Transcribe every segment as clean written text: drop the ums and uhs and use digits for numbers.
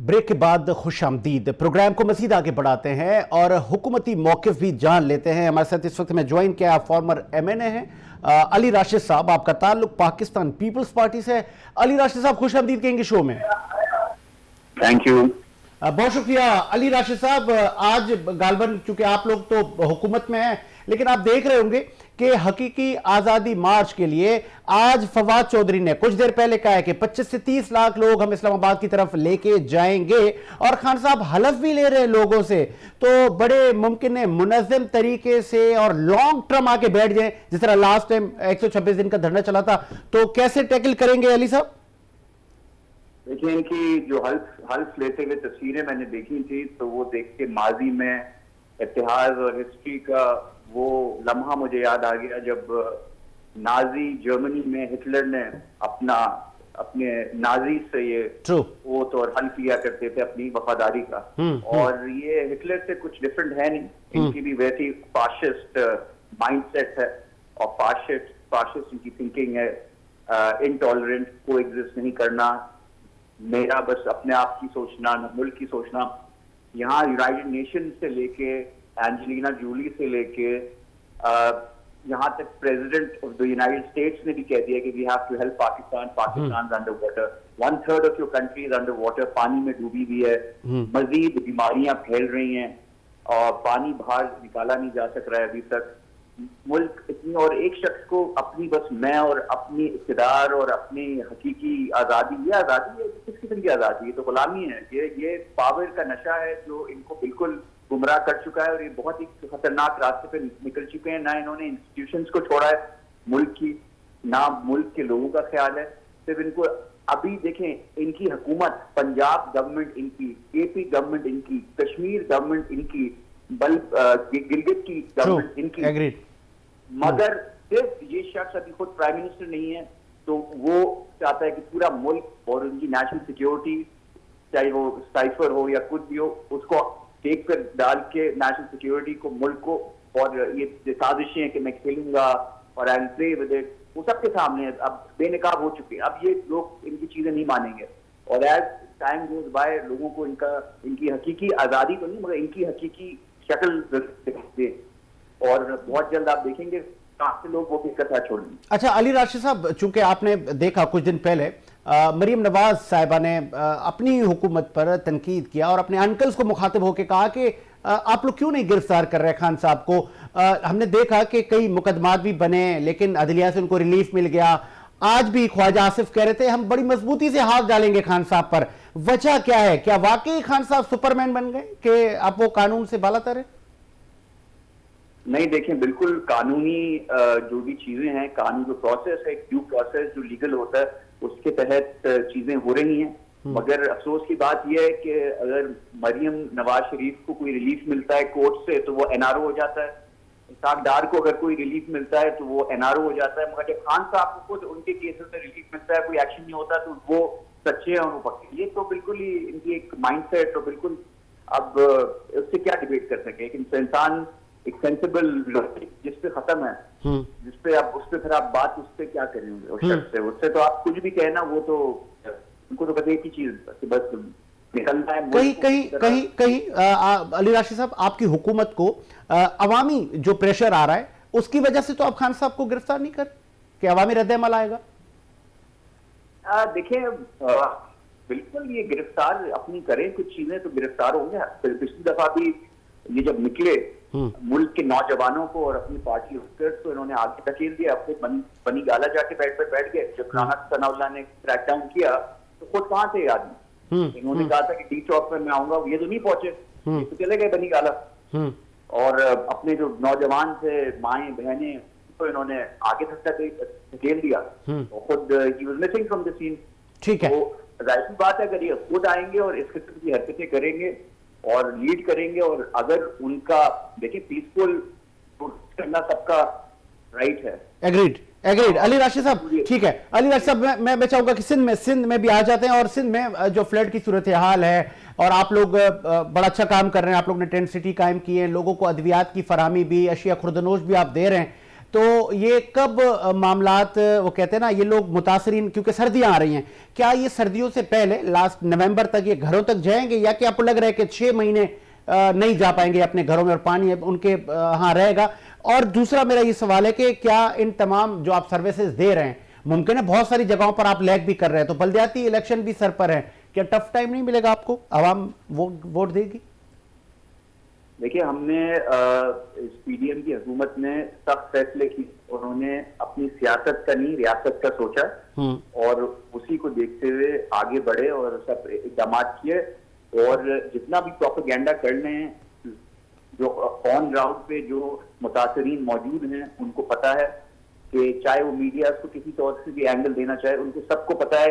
Break के बाद खुशामदीद। Programme को मजीद आगे बढ़ाते हैं और हुकूमती मौक़िफ़ भी जान लेते हैं। हमारे साथ इस वक्त में ज्वाइन किया फॉर्मर MNA हैं अली राशिद साहब। आपका ताल्लुक पाकिस्तान पीपल्स पार्टी से। अली राशिद साहब, खुशामदीद कहेंगे शो में। Thank you. बहुत शुक्रिया अली राशिद साहब। आज गालबन चूंकि आप लोग तो हुकूमत में हैं, लेकिन आप देख रहे होंगे कि हकीकी आजादी मार्च के लिए आज फवाद चौधरी ने कुछ देर पहले कहा है कि 25 से 30 लाख लोग हम इस्लामाबाद की तरफ लेके जाएंगे और खान साहब हलफ भी ले रहे हैं लोगों से। तो बड़े मुमकिन है मुनज़्ज़म तरीके से और लॉन्ग टर्म आके बैठ जाए, जिस तरह लास्ट टाइम 126 दिन का धरना चला था। तो कैसे टैकल करेंगे अली साहब? देखिए, इनकी जो हल्फ लेते हुए तस्वीरें मैंने देखी थी, तो वो देख के माजी में इतिहास और हिस्ट्री का वो लम्हा मुझे याद आ गया जब नाजी जर्मनी में हिटलर ने अपने नाजी से ये ओथ और हल्फ लिया करते थे अपनी वफादारी का। और ये हिटलर से कुछ डिफरेंट है नहीं, इनकी भी वैसी फाशिस्ट माइंडसेट है और फाशिस्ट इनकी थिंकिंग है। इनटॉलरेंट, को एग्जिस्ट नहीं करना, मेरा बस अपने आप की सोचना, न मुल्क की सोचना। यहाँ यूनाइटेड नेशन से लेके एंजेलिना जूली से लेके यहाँ तक president of the United States ने भी कह दिया कि we have to help Pakistan under water. 1/3 of your country is under water, पानी में डूबी हुई है। मजीद बीमारियां फैल रही हैं और पानी बाहर निकाला नहीं जा सक रहा है अभी तक। मुल्क इतनी, और एक शख्स को अपनी बस मैं और अपनी इक़्तिदार और अपनी हकीकी आज़ादी, ये आज़ादी है किस किस्म की आज़ादी? ये तो गुलामी है। ये पावर का नशा है जो इनको बिल्कुल गुमराह कर चुका है और ये बहुत ही खतरनाक रास्ते पे निकल चुके हैं। ना इन्होंने इंस्टीट्यूशंस को छोड़ा है मुल्क की, ना मुल्क के लोगों का ख्याल है। सिर्फ इनको अभी देखें, इनकी हुकूमत, पंजाब गवर्नमेंट इनकी, AP गवर्नमेंट इनकी, कश्मीर गवर्नमेंट इनकी, गिलगित की गवर्नमेंट इनकी, मगर सिर्फ ये शख्स अभी खुद प्राइम मिनिस्टर नहीं है, तो वो चाहता है कि पूरा मुल्क और उनकी नेशनल सिक्योरिटी, चाहे वो साइफर हो या कुछ भी हो, उसको टेक पर डाल के नेशनल सिक्योरिटी को, मुल्क को, और ये साजिशें हैं कि मैं खेलूंगा और I will play with it, वो सबके सामने है। अब बेनकाब हो चुके हैं। अब ये लोग इनकी चीजें नहीं मानेंगे और एज टाइम गोज बाय लोगों को इनकी हकीकी आजादी तो नहीं, मगर इनकी हकीकी शक्ल दे, और बहुत जल्द आप देखेंगे कहां से लोग वो कथा छोड़ेंगे। अच्छा अली राशिद साहब, चूंकि आपने देखा कुछ दिन पहले मरीम नवाज साहिबा ने अपनी हुकूमत पर तनकीद किया और अपने अंकल्स को मुखातिब होकर कहा कि आप लोग क्यों नहीं गिरफ्तार कर रहे खान साहब को। हमने देखा कि कई मुकदमात भी बने लेकिन अदलिया से उनको रिलीफ मिल गया। आज भी ख्वाजा आसिफ कह रहे थे हम बड़ी मजबूती से हाथ डालेंगे खान साहब पर। वजह क्या है? क्या वाकई खान साहब सुपरमैन बन गए कि आप वो कानून से बालातर है? नहीं, देखें, बिल्कुल कानूनी जो भी चीजें हैं, कानून जो प्रोसेस है, ड्यू प्रोसेस जो लीगल होता है, उसके तहत चीजें हो रही हैं। मगर अफसोस की बात यह है कि अगर मरियम नवाज शरीफ को कोई रिलीफ मिलता है कोर्ट से तो वो NRO हो जाता है। इसाक डार को अगर कोई रिलीफ मिलता है तो वो NRO हो जाता है। मगर जब खान साहब को खुद उनके केसेस से रिलीफ मिलता है, कोई एक्शन नहीं होता, तो वो सच्चे हैं और वो पक्के। ये तो बिल्कुल ही इनकी एक माइंडसेट, तो बिल्कुल अब उससे क्या डिबेट कर सके। लेकिन इंसान एक सेंसिबल जिस पे खत्म है, जिस पे आप उस पे फिर आप बात उस पे क्या करेंगे उस शख्स से? उससे तो आप कुछ भी कहना, वो तो उनको तो बस एक ही चीज, बस निकलना है। कहीं अली राशिद साहब, आपकी हुकूमत को अवामी जो प्रेशर आ रहा है उसकी वजह से तो आप खान साहब को गिरफ्तार नहीं कर कि अवामी रद्द-ए-अमल आएगा? देखिए, बिल्कुल ये गिरफ्तार अपनी करें कुछ चीजें तो गिरफ्तार होंगे। पिछली दफा भी ये जब निकले मुल्क के नौजवानों को और अपनी पार्टी वर्कर्स को इन्होंने आगे धकेल दिया। अपने बनी गाला जाके बैठ गए। जब राना सनाउल्लाह ने क्रैकडाउन किया तो खुद कहां थे आदमी? इन्होंने कहा था कि डी चौक पर मैं आऊंगा, ये तो नहीं पहुंचे, तो चले गए बनी गाला। और अपने जो नौजवान थे, माएं बहनें, तो इन्होंने आगे धकेल दिया और खुद ही was missing from the scene. ठीक है, तो जाहिर सी बात है अगर ये खुद आएंगे और इस किस्म की हरकतें करेंगे और लीड करेंगे, और अगर उनका देखिए पीसफुल करना सबका राइट है। एग्रीड अली राशिद साहब, ठीक है। अली राशिद साहब, मैं चाहूंगा कि सिंध में भी आ जाते हैं। और सिंध में जो फ्लड की सूरत हाल है, और आप लोग बड़ा अच्छा काम कर रहे हैं। आप लोग ने टेंट सिटी कायम की है, लोगों को अद्वियात की फराहमी भी, अशिया खुर्दनोश भी आप दे रहे हैं। तो ये कब मामलात वो कहते हैं ना, ये लोग मुतासरीन, क्योंकि सर्दियां आ रही हैं, क्या ये सर्दियों से पहले लास्ट नवंबर तक ये घरों तक जाएंगे, या कि आपको लग रहा है कि 6 महीने नहीं जा पाएंगे अपने घरों में और पानी उनके हाँ रहेगा? और दूसरा मेरा ये सवाल है कि क्या इन तमाम जो आप सर्विसेज दे रहे हैं, मुमकिन है बहुत सारी जगहों पर आप लैग भी कर रहे हैं, तो बल्दियाती इलेक्शन भी सर पर है, क्या टफ टाइम नहीं मिलेगा आपको? आवाम वोट देगी? देखिए, हमने इस पीडीएम की हुकूमत ने सख्त फैसले किए। उन्होंने अपनी सियासत का नहीं, रियासत का सोचा और उसी को देखते हुए आगे बढ़े और सब इक़दाम किए। और जितना भी प्रोपेगेंडा कर रहे हैं, जो ऑन ग्राउंड पे जो मुतासरीन मौजूद हैं, उनको पता है कि चाहे वो मीडिया को किसी तौर से भी एंगल देना चाहे, उनको सबको पता है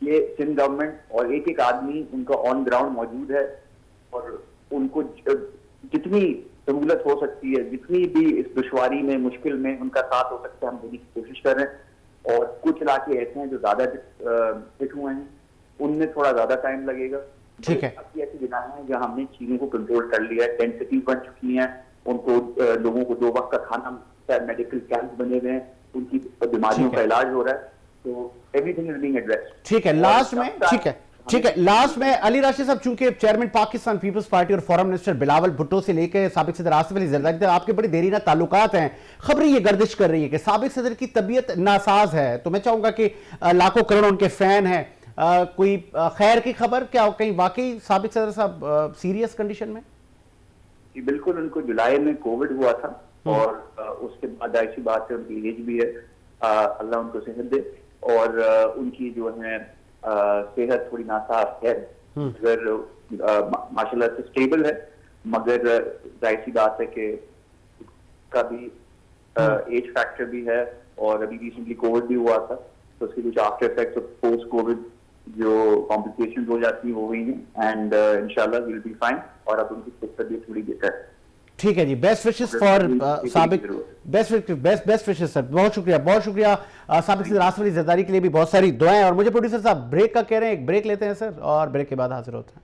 कि सिंध गवर्नमेंट और एक एक आदमी उनका ऑन ग्राउंड मौजूद है और उनको जितनी सहूलत हो सकती है, जितनी भी इस दुश्वारी में, मुश्किल में उनका साथ हो सकता है, हम देने की कोशिश कर रहे हैं। और कुछ इलाके ऐसे हैं जो ज्यादा हिट हुए हैं, उनमें थोड़ा ज्यादा टाइम लगेगा। ठीक है। ऐसी जगह है जहां हमने चीजों को कंट्रोल कर लिया है, टेंट सिटीज बन चुकी हैं, उनको लोगों को 2 वक्त का खाना, मेडिकल कैंप बने हुए हैं, उनकी बीमारियों का इलाज हो रहा है, तो एवरीथिंग इज बीइंग एड्रेस्ड। ठीक है, लास्ट में ठीक है, लास्ट में अली राशिद साहब, चूंकि चेयरमैन पाकिस्तान पीपल्स पार्टी और फॉरेन मिनिस्टर बिलावल भुट्टो से लेकर साबिक सदर आसिफ अली जरदारी तक आपके बड़ी देरीना ताल्लुकात हैं, खबरें ये गर्दिश कर रही है कि साबिक सदर की तबीयत नासाज है, तो मैं चाहूंगा कि लाखों करोड़ उनके फैन हैं, कोई खैर की खबर, क्या कहीं वाकई साबिक सदर साहब सीरियस कंडीशन में? जी बिल्कुल, उनको जुलाई में कोविड हुआ था और उसके बाद ऐसी बात है, उनकी एज भी है, अल्लाह उनको सेहत दे, और उनकी जो है सेहत थोड़ी नासाफ है, मगर माशाल्लाह से स्टेबल है, मगर जाहिर सी बात है कि का भी एज फैक्टर भी है और अभी रिसेंटली कोविड भी हुआ था, तो उसके कुछ after effects of post Covid जो कॉम्प्लिकेशंस हो जाती हो गई हैं, एंड इंशाल्लाह विल बी फाइन, और अब उनकी तबीयत थोड़ी बेहतर है। ठीक है जी, बेस्ट विशेस फॉर साबिक, बेस्ट विशेस सर, बहुत शुक्रिया साबिक सदर आसिफ अली जरदारी के लिए भी बहुत सारी दुआएं। और मुझे प्रोड्यूसर साहब ब्रेक का कह रहे हैं, एक ब्रेक लेते हैं सर, और ब्रेक के बाद हाजिर होते हैं।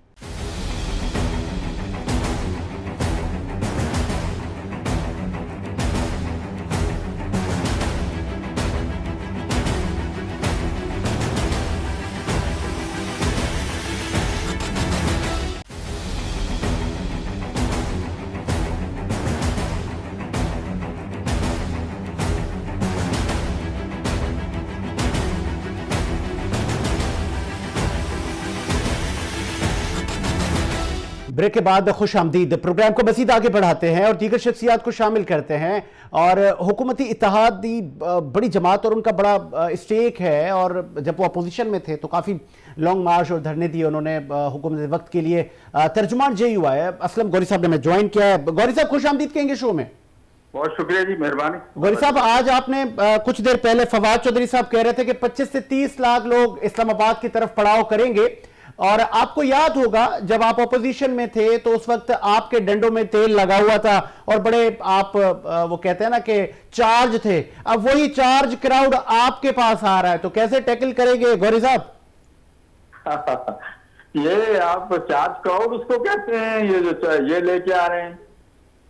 ब्रेक के बाद खुश आमदीद, प्रोग्राम को मजीद आगे बढ़ाते हैं और दीगर शख्सियात को शामिल करते हैं। और हुकूमती इत्तेहादी बड़ी जमात और उनका बड़ा स्टेक है, और जब वो अपोजिशन में थे तो काफ़ी लॉन्ग मार्च और धरने दिए उन्होंने हुकूमत वक्त के लिए। तर्जुमान जे हुआ है असलम गौरी साहब ने मैं ज्वाइन किया है। गौरी साहब खुश आमदीद कहेंगे शो में। बहुत शुक्रिया जी, मेहरबानी। गौरी साहब, आज आपने कुछ देर पहले फवाद चौधरी साहब कह रहे थे कि 25 से 30 लाख लोग इस्लामाबाद की तरफ पड़ाव करेंगे, और आपको याद होगा जब आप अपोजिशन में थे तो उस वक्त आपके डंडों में तेल लगा हुआ था और बड़े आप वो कहते हैं ना कि चार्ज थे। अब वही चार्ज क्राउड आपके पास आ रहा है, तो कैसे टैकल करेंगे गौरी साहब? ये आप चार्ज क्राउड उसको कहते हैं, ये जो ये लेके आ रहे हैं,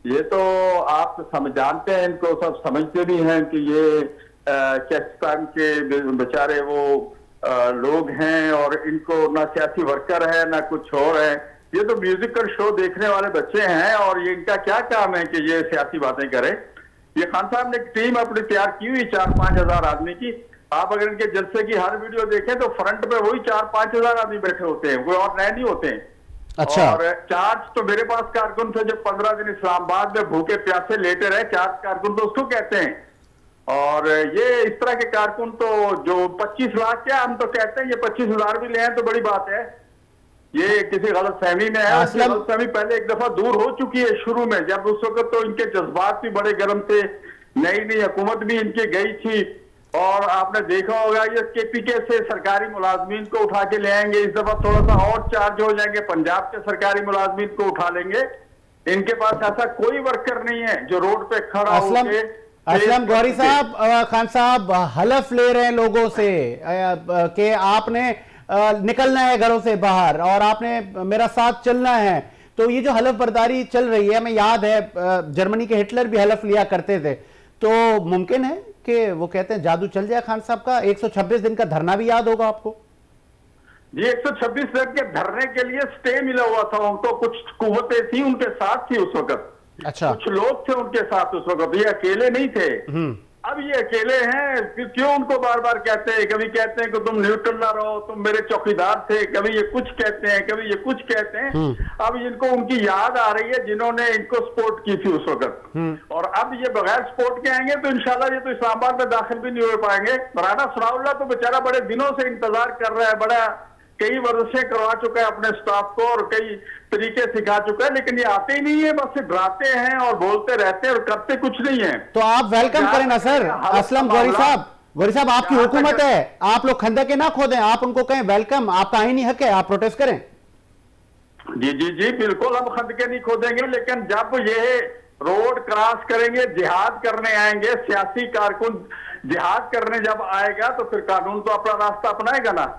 ये तो आप जानते हैं, इनको सब समझते भी हैं कि ये पाकिस्तान के बेचारे वो लोग हैं और इनको ना सियासी वर्कर है ना कुछ और है। ये तो म्यूजिकल शो देखने वाले बच्चे हैं और ये इनका क्या काम है कि ये सियासी बातें करें। ये खान साहब ने एक टीम अपनी तैयार की हुई 4-5 हजार आदमी की। आप अगर इनके जलसे की हर वीडियो देखें तो फ्रंट पे वही 4-5 हजार आदमी बैठे होते हैं, कोई और नए नहीं होते हैं। अच्छा। और चार्ज तो मेरे पास कारकुन थे जो 15 दिन इस्लामाबाद में भूखे प्यासे लेटे रहे, चार्ज कारकुन तो उसको कहते हैं। और ये इस तरह के कारकुन तो जो 25 लाख, क्या हम तो कहते हैं ये 25,000 भी ले हैं तो बड़ी बात है। ये किसी गलत फहमी में है, गलत फहमी पहले एक दफा दूर हो चुकी है शुरू में, जब उस वक्त तो इनके जज्बात भी बड़े गर्म थे, नई हुकूमत भी इनकी गई थी। और आपने देखा होगा ये केपीके से सरकारी मुलाजमीन को उठा के ले आएंगे, इस दफा थोड़ा सा और चार्ज हो जाएंगे, पंजाब के सरकारी मुलाजमीन को उठा लेंगे। इनके पास ऐसा कोई वर्कर नहीं है जो रोड पे खड़ा होके। असलम गौरी साहब, खान साहब हलफ ले रहे हैं लोगों से कि आपने निकलना है घरों से बाहर और आपने मेरा साथ चलना है। तो ये जो हलफ बर्दारी चल रही है, हमें याद है जर्मनी के हिटलर भी हलफ लिया करते थे, तो मुमकिन है कि वो कहते हैं जादू चल जाए खान साहब का। 126 दिन का धरना भी याद होगा आपको। जी 126 दिन के धरने के लिए स्टे मिला हुआ था उनको, कुछ कुव्वतें थी उनके साथ थी उस वक्त। अच्छा। कुछ लोग थे उनके साथ उस वक्त, ये अकेले नहीं थे। अब ये अकेले हैं, फिर क्यों उनको बार बार कहते हैं? कभी कहते हैं कि तुम न्यूट्रल ना रहो, तुम मेरे चौकीदार थे, कभी ये कुछ कहते हैं, कभी ये कुछ कहते हैं। अब इनको उनकी याद आ रही है जिन्होंने इनको सपोर्ट की थी उस वक्त, और अब ये बगैर सपोर्ट के आएंगे तो इंशाल्लाह ये तो इस्लामाबाद में दाखिल भी नहीं हो पाएंगे। राना सनाउल्लाह तो बेचारा बड़े दिनों से इंतजार कर रहा है, बड़ा कई वर्षें करवा चुका है अपने स्टाफ को और कई तरीके सिखा चुका है, लेकिन ये आते ही नहीं है, बस डराते हैं और बोलते रहते हैं और करते कुछ नहीं है। तो आप वेलकम करें ना सर। असलम गौरी साहब आपकी हुकूमत है, आप लोग खंदके ना खोदें, आप उनको कहें वेलकम, आपका आईनी हक है, आप प्रोटेस्ट करें। जी जी जी बिल्कुल, हम खंदके नहीं खोदेंगे, लेकिन जब ये रोड क्रॉस करेंगे, जिहाद करने आएंगे, सियासी कारकुन जिहाद करने जब आएगा तो फिर कानून तो अपना रास्ता अपनाएगा ना।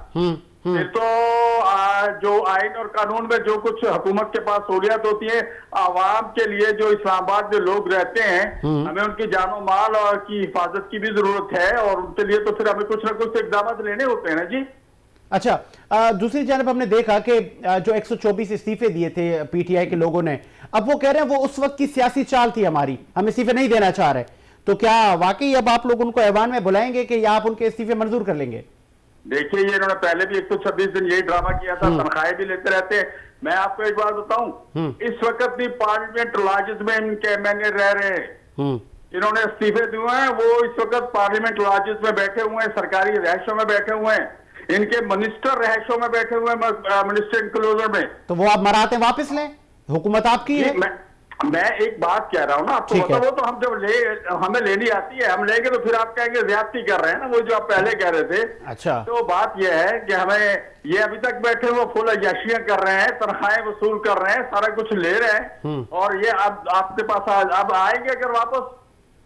फिर तो जो आइन और कानून में जो कुछ हुकूमत के पास सहूलियत होती है आवाम के लिए, जो इस्लामाबाद में लोग रहते हैं, हमें उनकी जानो माल और की हिफाजत की भी जरूरत है, और उनके लिए तो फिर हमें कुछ ना कुछ इकदाम लेने होते हैं ना जी। अच्छा, दूसरी जानब हमने देखा कि जो 124 इस्तीफे दिए थे पीटीआई के लोगों ने, अब वो कह रहे हैं वो उस वक्त की सियासी चाल थी हमारी, हम इस्तीफे नहीं देना चाह रहे। तो क्या वाकई अब आप लोग उनको ऐवान में बुलाएंगे कि या आप उनके इस्तीफे मंजूर कर लेंगे? देखिए, ये इन्होंने पहले भी 126 दिन यही ड्रामा किया था, तनख्वाहें भी लेते रहते हैं। मैं आपको एक बात बताऊं, इस वक्त भी पार्लियामेंट लॉजेस में इनके एमएनए रह रहे हैं, इन्होंने इस्तीफे दिए हैं, वो इस वक्त पार्लियामेंट लॉजेस में बैठे हुए हैं, सरकारी रहायशों में बैठे हुए हैं, इनके मिनिस्टर रहायशों में बैठे हुए हैं, मिनिस्टर इंक्लोजर में। तो वो आप मराते वापस लें, हुकूमत आपकी है। मैं एक बात कह रहा हूँ ना आपको, वो तो हम जब हमें लेनी आती है, हम लेंगे तो फिर आप कहेंगे ज्यादती कर रहे हैं ना, वो जो आप पहले कह रहे थे। अच्छा। तो बात यह है कि हमें ये अभी तक बैठे हुए फुल अयाशियां कर रहे हैं, तनख्वाहें वसूल कर रहे हैं, सारा कुछ ले रहे हैं, और ये अब आपके पास अब आएंगे अगर वापस,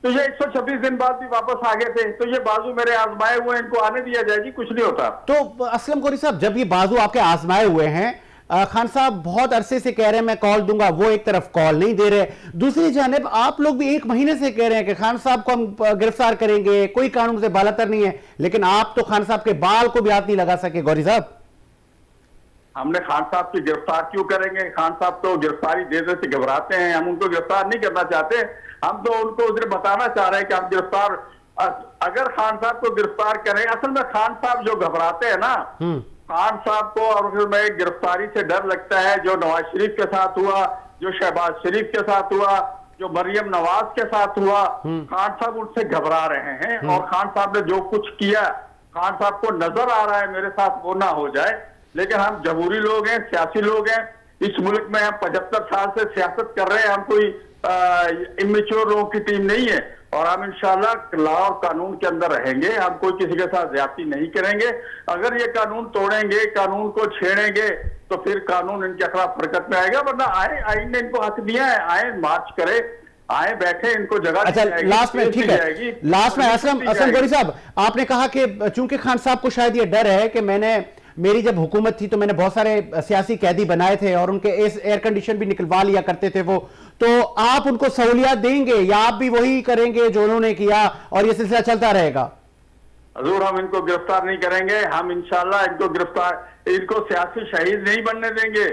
तो ये 126 दिन बाद भी वापस आ गए थे, तो ये बाजू मेरे आजमाए हुए, इनको आने दिया जाएगी, कुछ नहीं होता। तो असलम गौरी साहब, जब ये बाजू आपके आजमाए हुए हैं, खान साहब बहुत अरसे से कह रहे हैं मैं कॉल दूंगा, वो एक तरफ कॉल नहीं दे रहे, दूसरी जानिब आप लोग भी 1 महीने से कह रहे हैं कि खान साहब को हम गिरफ्तार करेंगे, कोई कानून से बालातर नहीं है, लेकिन आप तो खान साहब के बाल को भी हाथ नहीं लगा सके। गौरी साहब, हमने खान साहब की गिरफ्तार क्यों करेंगे? खान साहब तो गिरफ्तारी देने से घबराते हैं, हम उनको गिरफ्तार नहीं करना चाहते, हम तो उनको उधर बताना चाह रहे हैं कि हम गिरफ्तार, अगर खान साहब को गिरफ्तार करें, असल में खान साहब जो घबराते हैं ना, खान साहब को और फिर में गिरफ्तारी से डर लगता है, जो नवाज शरीफ के साथ हुआ, जो शहबाज शरीफ के साथ हुआ, जो मरियम नवाज के साथ हुआ, खान साहब उनसे घबरा रहे हैं, और खान साहब ने जो कुछ किया, खान साहब को नजर आ रहा है मेरे साथ वो ना हो जाए। लेकिन हम जमहूरी लोग हैं, सियासी लोग हैं, इस मुल्क में हम 75 साल से सियासत कर रहे हैं, हम कोई इमेच्योर लोगों की टीम नहीं है, और हम इंशाल्लाह लॉ और कानून के अंदर रहेंगे, हम कोई किसी के साथ ज्यादती नहीं करेंगे। अगर ये कानून तोड़ेंगे, कानून को छेड़ेंगे, तो फिर कानून इनके खिलाफ हरकत में आएगा, वरना आए, आइन ने इनको हक दिया है, आए मार्च करे, आए बैठे, इनको जगह। अच्छा, लास्ट में ठीक है, लास्ट में असलम गौरी साहब, आपने कहा कि चूंकि खान साहब को शायद ये डर है कि मेरी जब हुकूमत थी तो मैंने बहुत सारे सियासी कैदी बनाए थे और उनके एयर कंडीशन भी निकलवा लिया करते थे वो, तो आप उनको सहूलियत देंगे या आप भी वही करेंगे जो उन्होंने किया और ये सिलसिला चलता रहेगा? हजूर, हम इनको गिरफ्तार नहीं करेंगे, हम इंशाल्लाह इनको सियासी शहीद नहीं बनने देंगे,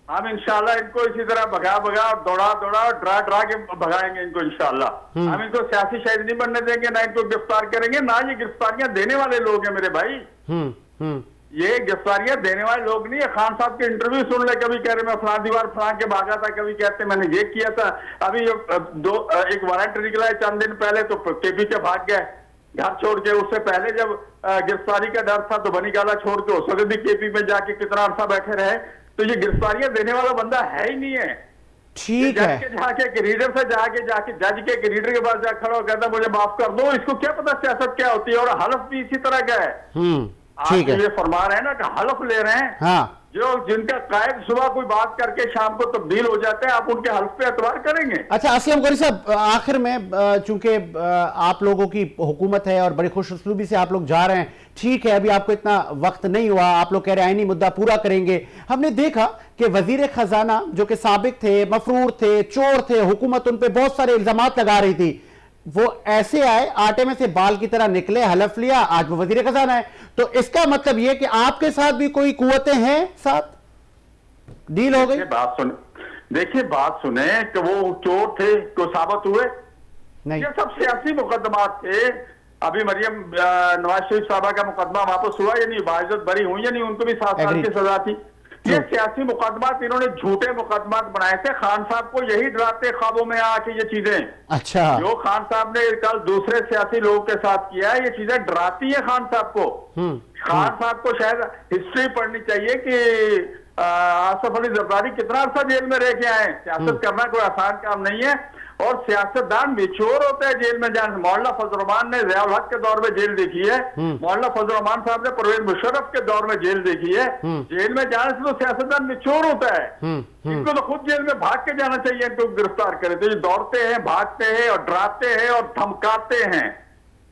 हम इंशाल्लाह इनको इसी तरह भगा दौड़ा डरा के भगाएंगे इनको इंशाल्लाह। हम इनको सियासी शहीद नहीं बनने देंगे, ना इनको गिरफ्तार करेंगे, ना ये गिरफ्तारियां देने वाले लोग हैं मेरे भाई। ये गिरफ्तारियां देने वाले लोग नहीं है। खान साहब के इंटरव्यू सुन ले, कभी कह रहे मैं फलां दीवार फलां के भागा था, कभी कहते मैंने ये किया था। अभी एक वारंट निकला है चंद दिन पहले, तो केपी के भाग गए घर छोड़ के। उससे पहले जब गिरफ्तारी का डर था तो बनी गाला छोड़ के उस वक्त भी केपी में जाके कितना अरसा बैठे रहे। तो ये गिरफ्तारियां देने वाला बंदा है ही नहीं है। ठीक है, जाके रीडर से जाके जज के रीडर के पास जाकर खड़ा कहता मुझे माफ कर दो, इसको क्या पता सियासत क्या होती है। और हलफ भी इसी तरह का है। ठीक है, ये फरमा रहे हैं ना कि हलफ ले रहे हैं। हाँ, जो जिनका कायद सुबह कोई बात करके शाम को तब्दील हो जाते हैं, आप उनके हल्फ पे एतबार करेंगे? अच्छा असलम गौरी साहब, आखिर में चूंकि आप लोगों की हुकूमत है और बड़ी खुश उसलूबी से आप लोग जा रहे हैं, ठीक है, अभी आपको इतना वक्त नहीं हुआ, आप लोग कह रहे हैं आईनी मुद्दा पूरा करेंगे। हमने देखा कि वजीर खजाना जो कि साबिक थे, मफरूर थे, चोर थे, हुकूमत उन पे बहुत सारे इल्जामात लगा रही थी, वो ऐसे आए, आटे में से बाल की तरह निकले, हलफ लिया, आज वो वजीर खजाना है। तो इसका मतलब ये कि आपके साथ भी कोई कुव्वतें हैं, साथ डील हो गई? देखिए बात सुने कि वो चोर थे, को साबित हुए नहीं, ये सब सियासी मुकदमा थे। अभी मरियम नवाज शरीफ साहबा का मुकदमा वापस हुआ या नहीं, बाइज्जत बरी हुई या नहीं, उनको भी 7 साल की सजा थी। ये सियासी मुकदमा इन्होंने झूठे मुकदमा बनाए थे, खान साहब को यही डराते ख्वाबों में आके ये चीजें। अच्छा, जो खान साहब ने कल दूसरे सियासी लोगों के साथ किया है, ये चीजें डराती है खान साहब को। खान साहब को शायद हिस्ट्री पढ़नी चाहिए कि आसफ अली जरदारी कितना अर्सा जेल में रह के आए। सियासत करना कोई आसान काम नहीं है, और सियासतदान मेच्योर होता है जेल में जाने। मौलाना फजल रहमान ने ज़ियाउल हक के दौर में जेल देखी है, मौलाना फजल रहमान साहब ने परवेज मुशर्रफ के दौर में जेल देखी है। जेल में जाने से तो सियासतदान मेच्योर होता है। इनको तो खुद जेल में भाग के जाना चाहिए, इनको गिरफ्तार करें। तो ये दौड़ते हैं, भागते हैं और डराते हैं और धमकाते हैं।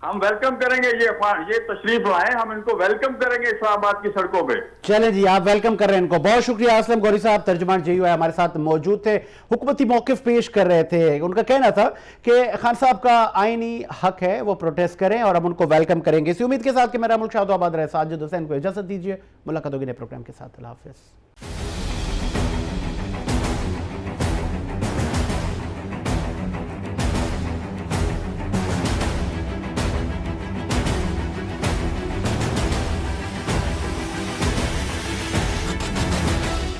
हम वेलकम करेंगे, ये तशरीफ लाए, हम इनको वेलकम करेंगे इस्लामाबाद की सड़कों पे। चले जी, आप वेलकम कर रहे हैं इनको। बहुत शुक्रिया। असलम गौरी साहब, तर्जुमान JUI हमारे साथ मौजूद थे, हुकूमती मौकिफ पेश कर रहे थे। उनका कहना था कि खान साहब का आईनी हक है वो प्रोटेस्ट करें और हम उनको वेलकम करेंगे। इसी उम्मीद के साथ कि मेरा मुल्क शाद आबाद रहे। साजिद हुसैन को इजाजत दीजिए, मुलाकात होगी नए प्रोग्राम के साथ। अल्लाह हाफिज।